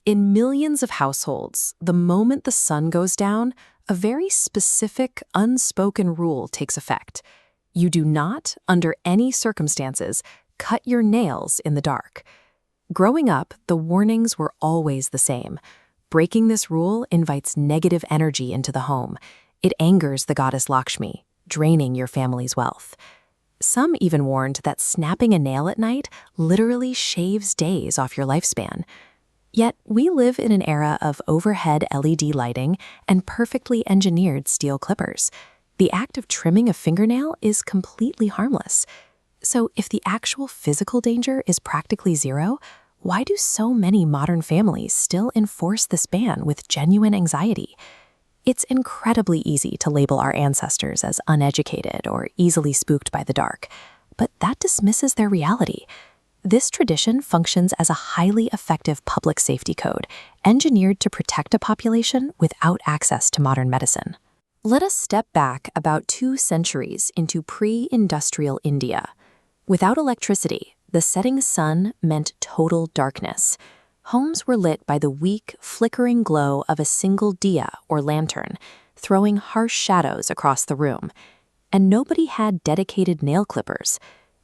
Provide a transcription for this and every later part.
In millions of households, the moment the sun goes down, a very specific, unspoken rule takes effect. You do not, under any circumstances, cut your nails in the dark. Growing up, the warnings were always the same. Breaking this rule invites negative energy into the home. It angers the goddess Lakshmi, draining your family's wealth. Some even warned that snapping a nail at night literally shaves days off your lifespan. Yet we live in an era of overhead LED lighting and perfectly engineered steel clippers. The act of trimming a fingernail is completely harmless. So if the actual physical danger is practically zero, why do so many modern families still enforce this ban with genuine anxiety? It's incredibly easy to label our ancestors as uneducated or easily spooked by the dark, but that dismisses their reality. This tradition functions as a highly effective public safety code, engineered to protect a population without access to modern medicine. Let us step back about 2 centuries into pre-industrial India. Without electricity, the setting sun meant total darkness. Homes were lit by the weak, flickering glow of a single diya or lantern, throwing harsh shadows across the room. And nobody had dedicated nail clippers.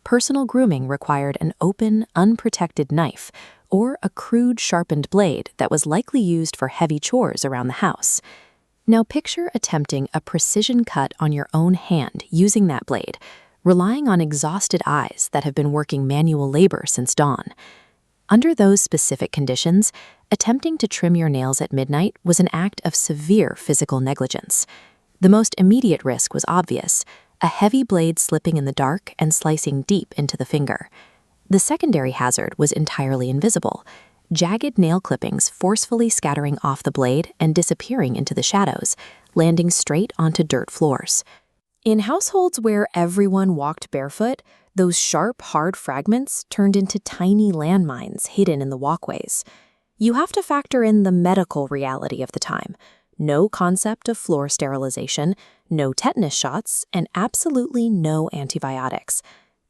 Personal grooming required an open, unprotected knife or a crude sharpened blade that was likely used for heavy chores around the house. Now picture attempting a precision cut on your own hand using that blade, relying on exhausted eyes that have been working manual labor since dawn. Under those specific conditions, attempting to trim your nails at midnight was an act of severe physical negligence. The most immediate risk was obvious: a heavy blade slipping in the dark and slicing deep into the finger. The secondary hazard was entirely invisible: jagged nail clippings forcefully scattering off the blade and disappearing into the shadows, landing straight onto dirt floors. In households where everyone walked barefoot, those sharp, hard fragments turned into tiny landmines hidden in the walkways. You have to factor in the medical reality of the time. No concept of floor sterilization, no tetanus shots, and absolutely no antibiotics.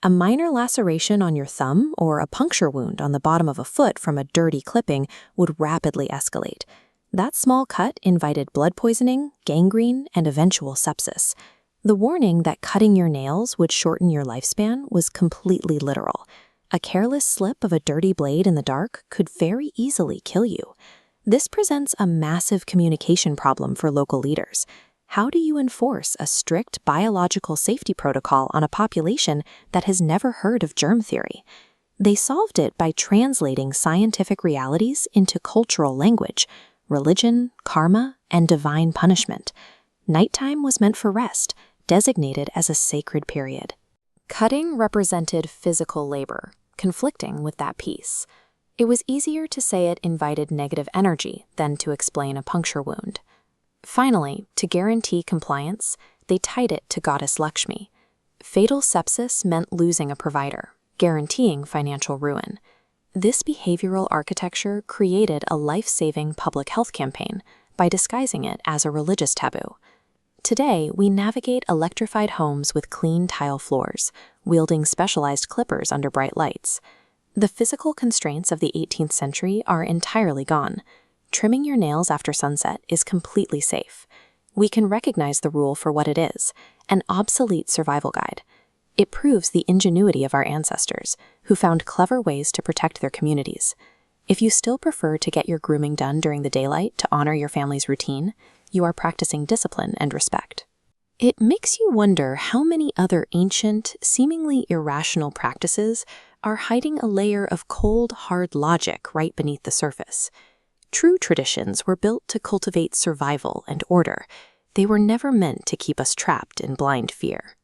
A minor laceration on your thumb or a puncture wound on the bottom of a foot from a dirty clipping would rapidly escalate. That small cut invited blood poisoning, gangrene, and eventual sepsis. The warning that cutting your nails would shorten your lifespan was completely literal. A careless slip of a dirty blade in the dark could very easily kill you. This presents a massive communication problem for local leaders. How do you enforce a strict biological safety protocol on a population that has never heard of germ theory? They solved it by translating scientific realities into cultural language: religion, karma, and divine punishment. Nighttime was meant for rest, designated as a sacred period. Cutting represented physical labor, conflicting with that peace. It was easier to say it invited negative energy than to explain a puncture wound. Finally, to guarantee compliance, they tied it to goddess Lakshmi. Fatal sepsis meant losing a provider, guaranteeing financial ruin. This behavioral architecture created a life-saving public health campaign by disguising it as a religious taboo. Today, we navigate electrified homes with clean tile floors, wielding specialized clippers under bright lights. The physical constraints of the 18th century are entirely gone. Trimming your nails after sunset is completely safe. We can recognize the rule for what it is: an obsolete survival guide. It proves the ingenuity of our ancestors, who found clever ways to protect their communities. If you still prefer to get your grooming done during the daylight to honor your family's routine, you are practicing discipline and respect. It makes you wonder how many other ancient, seemingly irrational practices are hiding a layer of cold, hard logic right beneath the surface. True traditions were built to cultivate survival and order. They were never meant to keep us trapped in blind fear.